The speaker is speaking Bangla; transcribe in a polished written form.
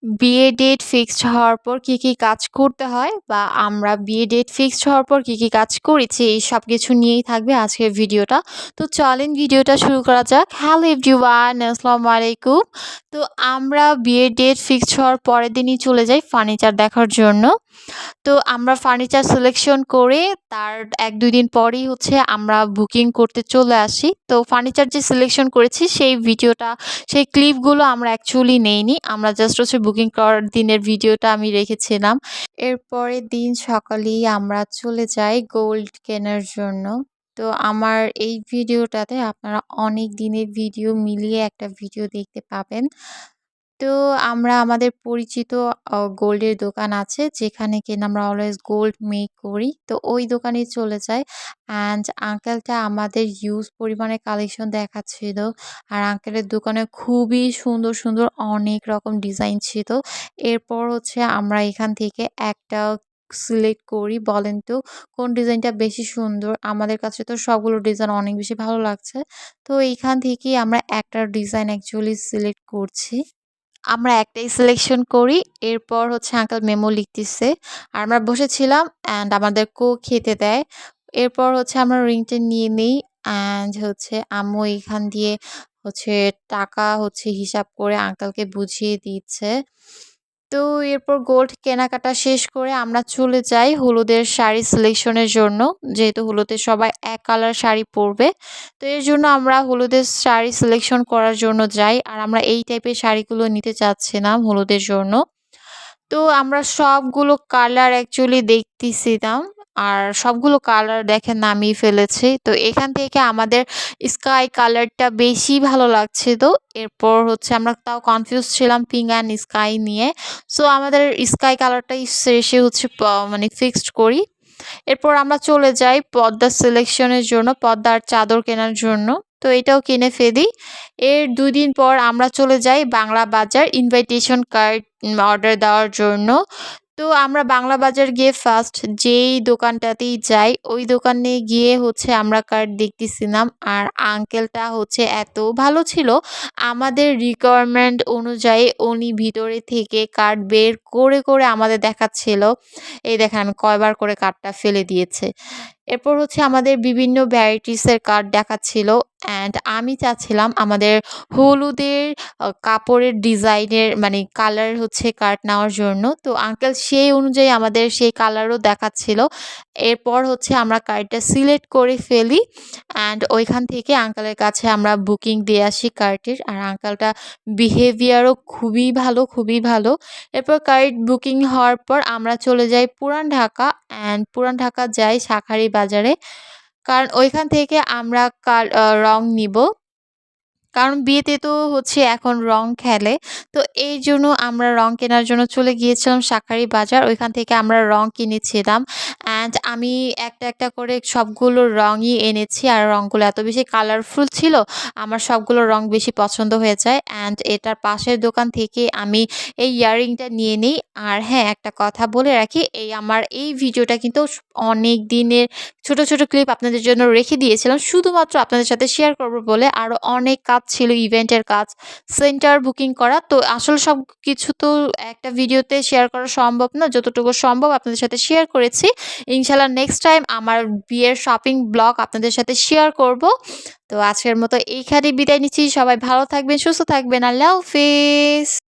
বিয়ে ডেট ফিক্সড হওয়ার পর কি কাজ করতে হয় বা আমরা বিয়ে ডেট ফিক্সড হওয়ার পর কি কাজ করেছি এই সব কিছু নিয়েই থাকবে আজকের ভিডিওটা। তো চলেন ভিডিওটা শুরু করা যাক। হ্যালো এভরিওয়ান, আসসালামু আলাইকুম। তো আমরা বিয়ের ডেট ফিক্সড হওয়ার পরের দিনই চলে যাই ফার্নিচার দেখার জন্য। তো আমরা ফার্নিচার সিলেকশন করে তার ১-২ দিন পরেই হচ্ছে আমরা বুকিং করতে চলে আসি। তো ফার্নিচার যে সিলেকশন করেছি সেই ভিডিওটা, সেই ক্লিপগুলো আমরা অ্যাকচুয়ালি নেইনি। আমরা জাস্ট হচ্ছে বুকিং করার দিনের ভিডিওটা আমি রেখেছিলাম। এর পরের দিন সকালেই আমরা চলে যাই গোল্ড কেনার জন্য। তো আমার এই ভিডিওটাতে আপনারা অনেক দিনের ভিডিও মিলিয়ে একটা ভিডিও দেখতে পাবেন। তো আমরা আমাদের পরিচিত গোল্ডের দোকান আছে যেখানে কিনা আমরা অলওয়েজ গোল্ড মেক করি। তো ওই দোকানে চলে যাই অ্যান্ড আঙ্কেলটা আমাদের হিউজ পরিমাণে কালেকশন দেখাচ্ছিল। আর আঙ্কেলের দোকানে খুবই সুন্দর, সুন্দর অনেক রকম ডিজাইন ছিল। এরপর হচ্ছে আমরা এখান থেকে একটা সিলেক্ট করি। বলেন তো কোন ডিজাইনটা বেশি সুন্দর? আমাদের কাছে তো সবগুলো ডিজাইন অনেক বেশি ভালো লাগছে। তো এইখান থেকেই আমরা একটা ডিজাইন অ্যাকচুয়ালি সিলেক্ট করছি। আমরা একটাই সিলেকশন করি। এরপর হচ্ছে আঙ্কেল মেমো লিখতেছে। আর আমরা বসেছিলাম অ্যান্ড আমাদেরকেও খেতে দেয়। এরপর হচ্ছে আমরা রিংটা নিয়ে নেই অ্যান্ড হচ্ছে আম্মু এখান দিয়ে হচ্ছে টাকা হচ্ছে হিসাব করে আঙ্কেলকে বুঝিয়ে দিচ্ছে। তো এরপর গোল্ড কেনাকাটা শেষ করে আমরা চলে যাই হলুদের শাড়ি সিলেকশনের জন্য। যেহেতু হলুদে সবাই এক কালার শাড়ি পরবে। তো এর জন্য আমরা হলুদের শাড়ি সিলেকশন করার জন্য যাই। আর আমরা এই টাইপের শাড়িগুলো নিতে চাচ্ছিলাম হলুদের জন্য। তো আমরা সবগুলো কালার অ্যাকচুয়ালি দেখতেছিলাম। আর সবগুলো কালার দেখেন নামিয়ে ফেলেছি। তো এখান থেকে আমাদের স্কাই কালারটা বেশি ভালো লাগছিল। এরপর হচ্ছে আমরা তাও কনফিউজ ছিলাম পিঙ্ক অ্যান্ড স্কাই নিয়ে। সো আমাদের স্কাই কালারটাই শেষে হচ্ছে মানে ফিক্সড করি। এরপর আমরা চলে যাই পর্দা সিলেকশনের জন্য, পর্দার চাদর কেনার জন্য। তো এটাও কিনে ফেলি। এর ২ দিন পর আমরা চলে যাই বাংলা বাজার ইনভাইটেশন কার্ড অর্ডার দেওয়ার জন্য। তো আমরা বাংলা বাজার গিয়ে ফার্স্ট যেই দোকানটাতেই যাই, ওই দোকানে গিয়ে হচ্ছে আমরা কার্ড দেখতেছিলাম। আর আঙ্কেলটা হচ্ছে এত ভালো ছিল, আমাদের রিকোয়ারমেন্ট অনুযায়ী উনি ভিতরে থেকে কার্ড বের করে আমাদের দেখাচ্ছিল। এই দেখেন আমি কয়বার করে কার্ডটা ফেলে দিয়েছে। এরপর হচ্ছে আমাদের বিভিন্ন ভ্যারাইটিসের কার্ড দেখাচ্ছিল অ্যান্ড আমি চাচ্ছিলাম আমাদের হলুদের কাপড়ের ডিজাইনের মানে কালার হচ্ছে কার্ড নেওয়ার জন্য। তো আঙ্কেল সেই অনুযায়ী আমাদের সেই কালারও দেখাচ্ছিল। এরপর হচ্ছে আমরা কার্ডটা সিলেক্ট করে ফেলি অ্যান্ড ওইখান থেকে আঙ্কেলের কাছে আমরা বুকিং দিয়ে আসি কার্ডের। আর আঙ্কেলটা বিহেভিয়ারও খুবই ভালো, খুবই ভালো। এরপর কার্ড বুকিং হওয়ার পর আমরা চলে যাই পুরান ঢাকা অ্যান্ড পুরান ঢাকা যাই শাঁখারী বাজারে। কারণ ওইখান থেকে আমরা রং নিবো। কারণ বিয়েতে তো হচ্ছে এখন রং খেলে। তো এইজন্য আমরা রং কেনার জন্য চলে গিয়েছিলাম শাঁখারী বাজার। ওইখান থেকে আমরা রং কিনেছিলাম। অ্যান্ড আমি একটা করে সবগুলো রঙই এনেছি। আর রংগুলো এত বেশি কালারফুল ছিল, আমার সবগুলো রং বেশি পছন্দ হয়ে যায়। অ্যান্ড এটার পাশের দোকান থেকে আমি এই ইয়াররিংটা নিয়ে নিই। আর হ্যাঁ, একটা কথা বলে রাখি, আমার এই ভিডিওটা কিন্তু অনেক দিনের ছোট ক্লিপ আপনাদের জন্য রেখে দিয়েছিলাম শুধুমাত্র আপনাদের সাথে শেয়ার করব বলে। আরও অনেক কাজ ছিল, ইভেন্টের কাজ, সেন্টার বুকিং করা। তো আসলে সবকিছু তো একটা ভিডিওতে শেয়ার করা সম্ভব না। যতটুকু সম্ভব আপনাদের সাথে শেয়ার করেছি। ইনশাআল্লাহ নেক্সট টাইম আমার বিয়ের শপিং ব্লগ আপনাদের সাথে শেয়ার করব। তো আজকের মতো এইখানেই বিদায় নিচ্ছি। সবাই ভালো থাকবেন, সুস্থ থাকবেন। আল্লাহ হাফেজ।